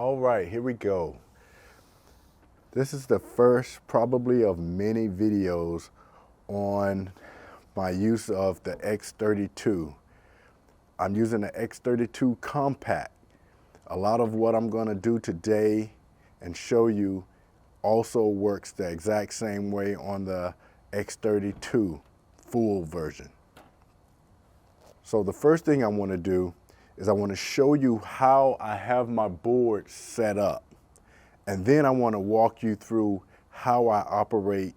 All right, here we go. This is the first probably of many videos on my use of the X32. I'm using the X32 Compact. A lot of what I'm going to do today and show you also works the exact same way on the X32 full version. So the first thing I want to do is I want to show you how I have my board set up. And then I want to walk you through how I operate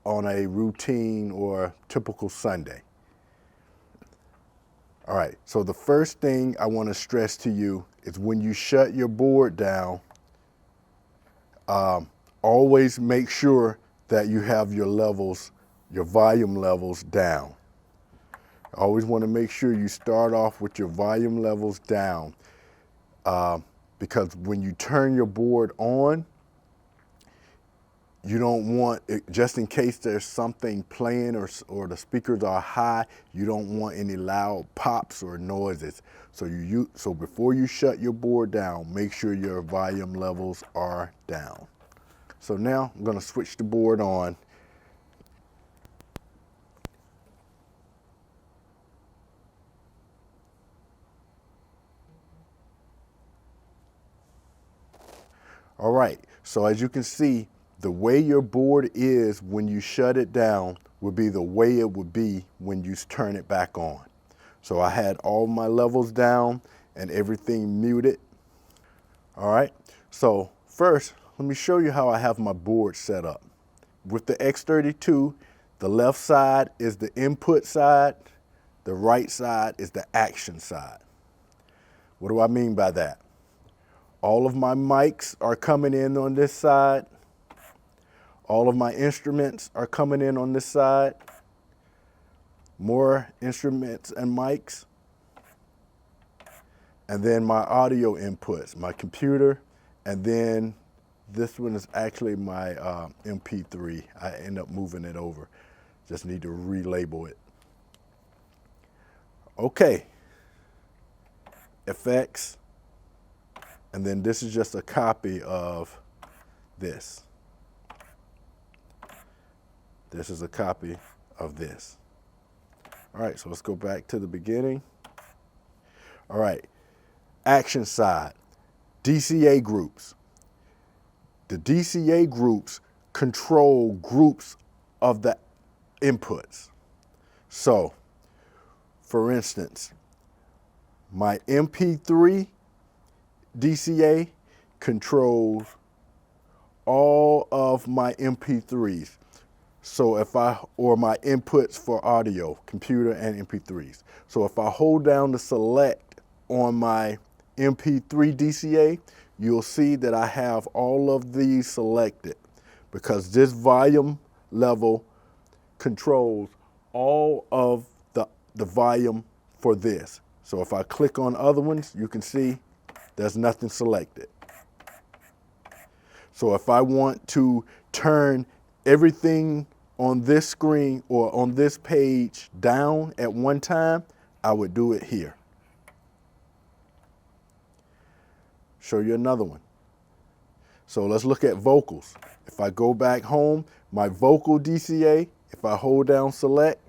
on a routine or typical Sunday. All right, so the first thing I want to stress to you is when you shut your board down, always make sure that you have your levels, your volume levels down. I always want to make sure you start off with your volume levels down because when you turn your board on, you don't want it, just in case there's something playing or the speakers are high, you don't want any loud pops or noises. So before you shut your board down, make sure your volume levels are down. So now I'm going to switch the board on. All right, so as you can see, the way your board is when you shut it down would be the way it would be when you turn it back on. So I had all my levels down and everything muted. All right, so first, let me show you how I have my board set up. With the X32, the left side is the input side, the right side is the action side. What do I mean by that? All of my mics are coming in on this side. All of my instruments are coming in on this side. More instruments and mics. And then my audio inputs, my computer, and then this one is actually my MP3. I end up moving it over. Just need to relabel it. Okay. Effects. And then this is just a copy of this. This is a copy of this. All right, so let's go back to the beginning. All right, action side, DCA groups. The DCA groups control groups of the inputs. So, for instance, my MP3 DCA controls all of my MP3s. So or my inputs for audio, computer and MP3s. So if I hold down the select on my MP3 DCA, you'll see that I have all of these selected because this volume level controls all of the volume for this. So if I click on other ones, you can see there's nothing selected. So if I want to turn everything on this screen or on this page down at one time, I would do it here. Show you another one. So let's look at vocals. If I go back home, my vocal DCA, if I hold down select,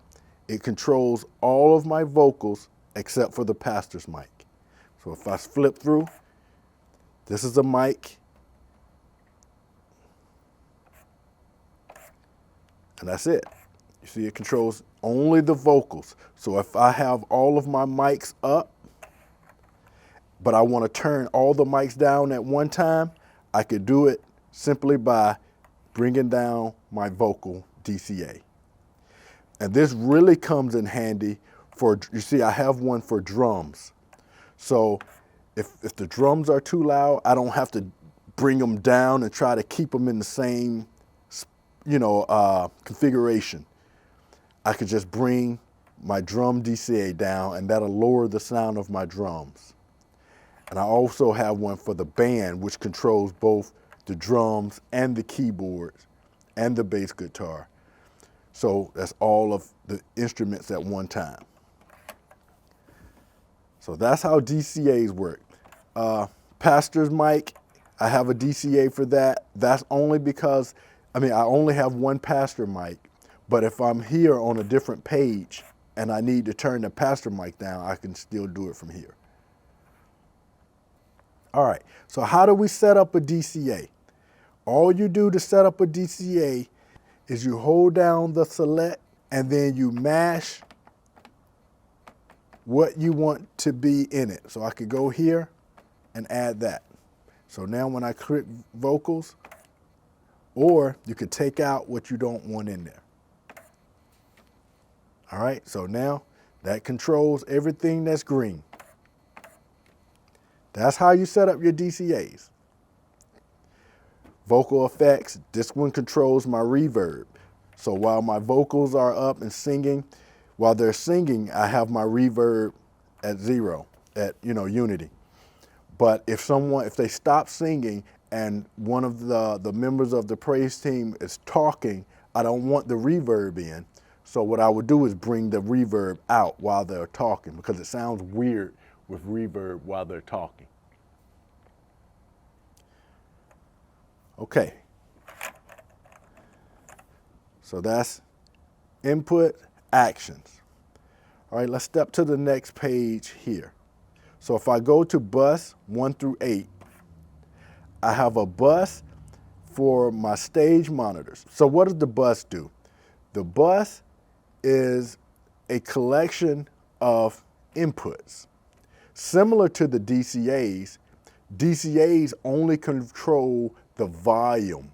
it controls all of my vocals except for the pastor's mic. So if I flip through, this is a mic. And that's it. You see it controls only the vocals. So if I have all of my mics up, but I want to turn all the mics down at one time, I could do it simply by bringing down my vocal DCA. And this really comes in handy for, you see, I have one for drums. So if the drums are too loud, I don't have to bring them down and try to keep them in the same, configuration. I could just bring my drum DCA down and that'll lower the sound of my drums. And I also have one for the band, which controls both the drums and the keyboards and the bass guitar. So that's all of the instruments at one time. So that's how DCAs work. pastor's mic, I have a DCA for that. That's only because, I only have one pastor mic, but if I'm here on a different page and I need to turn the pastor mic down, I can still do it from here. All right, so how do we set up a DCA? All you do to set up a DCA is you hold down the select and then you mash what you want to be in it. So I could go here and add that. So now when I click vocals, or you could take out what you don't want in there. All right, so now that controls everything that's green. That's how you set up your DCAs. Vocal effects, this one controls my reverb. So while my vocals are up and singing, while they're singing, I have my reverb at 0, at unity. But if they stop singing and one of the members of the praise team is talking, I don't want the reverb in. So what I would do is bring the reverb out while they're talking, because it sounds weird with reverb while they're talking. Okay. So that's input actions. All right, let's step to the next page here. So if I go to bus 1 through 8, I have a bus for my stage monitors. So what does the bus do? The bus is a collection of inputs. Similar to the DCAs, DCAs only control the volume.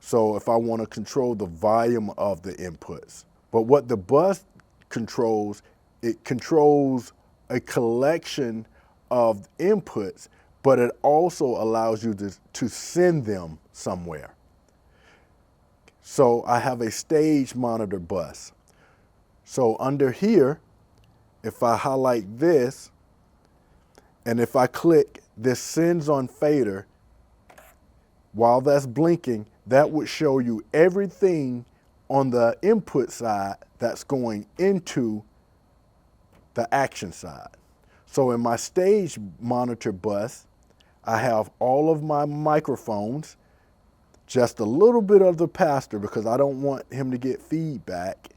So if I want to control the volume of the inputs. But what the bus controls, it controls a collection of inputs, but it also allows you to send them somewhere. So I have a stage monitor bus. So under here, if I highlight this, and if I click this sends on fader, while that's blinking, that would show you everything on the input side that's going into the action side. So in my stage monitor bus, I have all of my microphones, just a little bit of the pastor because I don't want him to get feedback.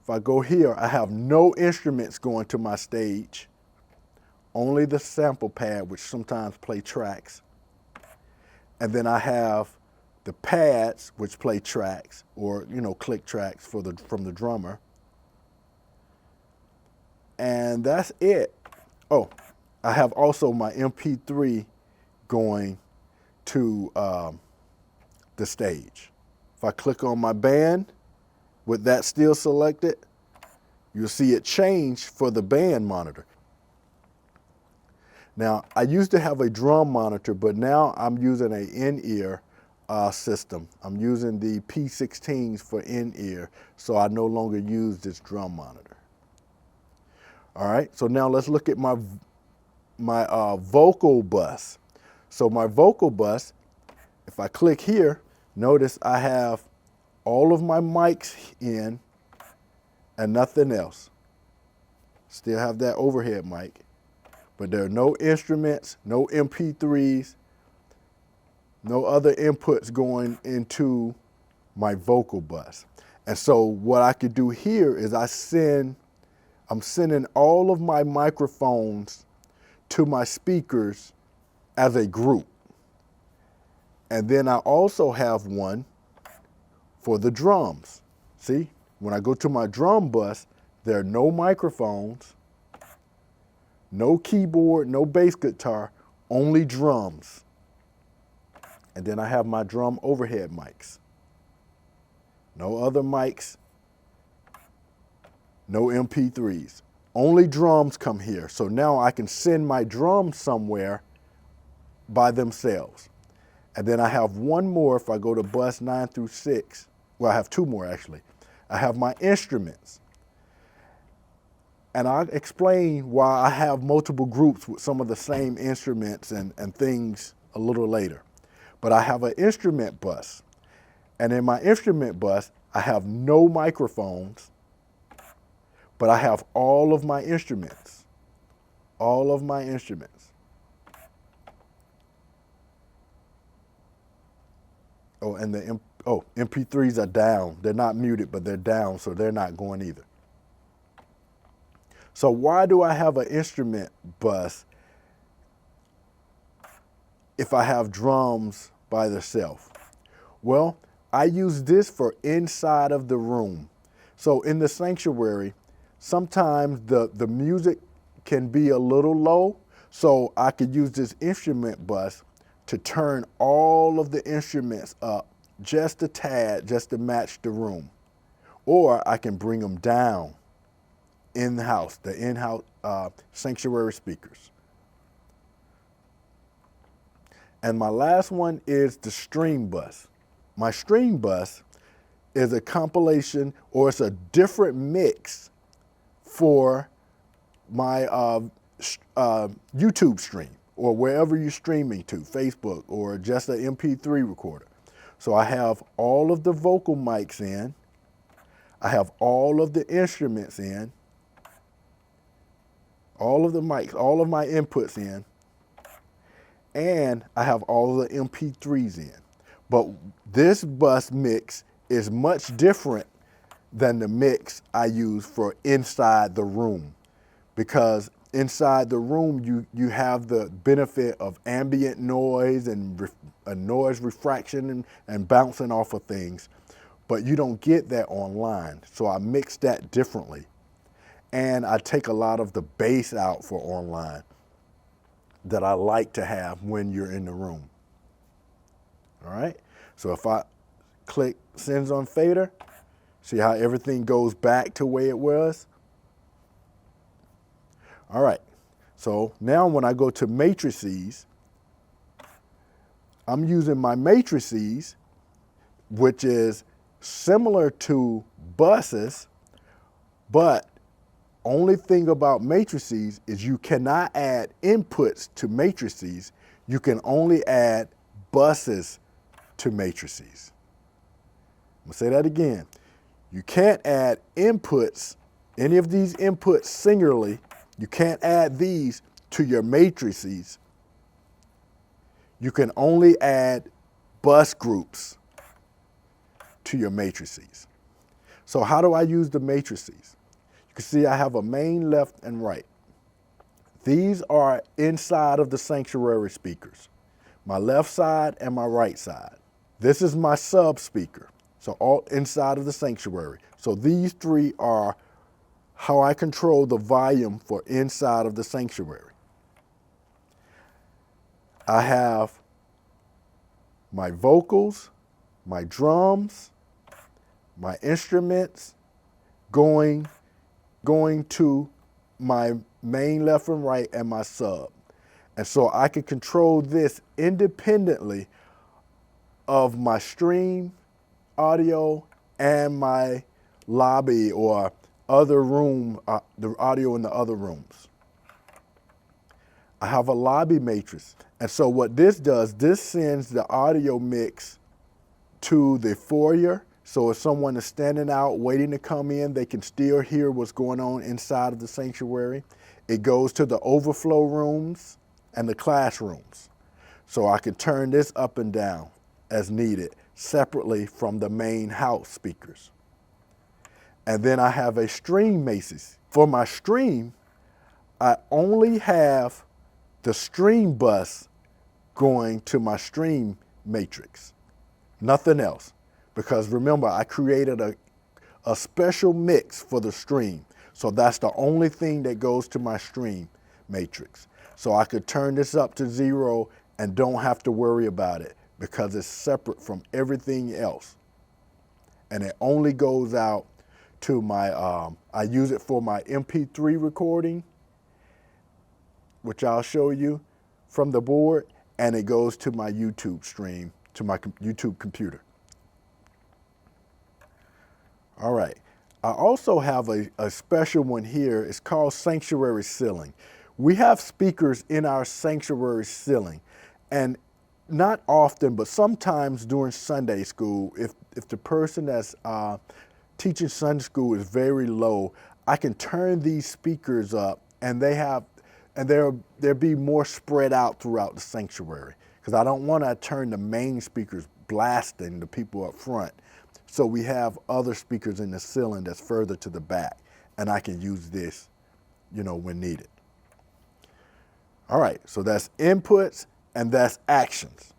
If I go here, I have no instruments going to my stage, only the sample pad, which sometimes play tracks. And then I have the pads, which play tracks, or click tracks from the drummer. And that's it. Oh, I have also my MP3 going to the stage. If I click on my band with that still selected, you'll see it change for the band monitor. Now, I used to have a drum monitor, but now I'm using an in-ear system. I'm using the P16s for in-ear, so I no longer use this drum monitor. All right, so now let's look at my vocal bus. So my vocal bus, if I click here, notice I have all of my mics in and nothing else. Still have that overhead mic, but there are no instruments, no MP3s, no other inputs going into my vocal bus. And so what I could do here is I'm sending all of my microphones to my speakers as a group. And then I also have one for the drums. See, when I go to my drum bus, there are no microphones, no keyboard, no bass guitar, only drums. And then I have my drum overhead mics. No other mics, no MP3s. Only drums come here. So now I can send my drums somewhere by themselves. And then I have one more if I go to bus 9 through 6. Well, I have two more actually. I have my instruments. And I'll explain why I have multiple groups with some of the same instruments and things a little later. But I have an instrument bus. And in my instrument bus, I have no microphones, but I have all of my instruments. all of my instruments. Oh, and the MP3s are down. They're not muted, but they're down, so they're not going either. So why do I have an instrument bus if I have drums by themselves? Well, I use this for inside of the room. So in the sanctuary, sometimes the music can be a little low, so I could use this instrument bus to turn all of the instruments up just a tad, just to match the room. Or I can bring them down in the house, the in-house sanctuary speakers. And my last one is the stream bus. My stream bus is a compilation, or it's a different mix for my YouTube stream, or wherever you're streaming to, Facebook, or just an MP3 recorder. So I have all of the vocal mics in, I have all of the instruments in, all of the mics, all of my inputs in, and I have all of the MP3s in. But this bus mix is much different than the mix I use for inside the room, because inside the room you have the benefit of ambient noise and noise refraction and bouncing off of things, but you don't get that online. So I mix that differently. And I take a lot of the bass out for online that I like to have when you're in the room. All right? So if I click Sends on Fader, see how everything goes back to where it was? All right. So now when I go to matrices, I'm using my matrices, which is similar to buses, but only thing about matrices is you cannot add inputs to matrices. You can only add buses to matrices. I'm gonna say that again. You can't add inputs, any of these inputs singularly, you can't add these to your matrices. You can only add bus groups to your matrices. So how do I use the matrices? You can see I have a main, left, and right. These are inside of the sanctuary speakers, my left side and my right side. This is my sub speaker, so all inside of the sanctuary. So these three are how I control the volume for inside of the sanctuary. I have my vocals, my drums, my instruments going to my main, left, and right, and my sub. And so I can control this independently of my stream audio and my lobby or other room, the audio in the other rooms. I have a lobby matrix. And so what this does, this sends the audio mix to the foyer. So if someone is standing out waiting to come in, they can still hear what's going on inside of the sanctuary. It goes to the overflow rooms and the classrooms. So I can turn this up and down as needed, separately from the main house speakers. And then I have a stream matrix. For my stream, I only have the stream bus going to my stream matrix, nothing else. Because remember, I created a special mix for the stream. So that's the only thing that goes to my stream matrix. So I could turn this up to 0 and don't have to worry about it because it's separate from everything else. And it only goes out to my, I use it for my MP3 recording, which I'll show you from the board, and it goes to my YouTube stream, to my YouTube computer. All right. I also have a special one here. It's called Sanctuary Ceiling. We have speakers in our sanctuary ceiling, and not often, but sometimes during Sunday school, if the person that's teaching Sunday school is very low, I can turn these speakers up, and they have and they'll be more spread out throughout the sanctuary, because I don't want to turn the main speakers blasting the people up front. So we have other speakers in the ceiling that's further to the back, and I can use this, when needed. All right, so that's inputs and that's actions.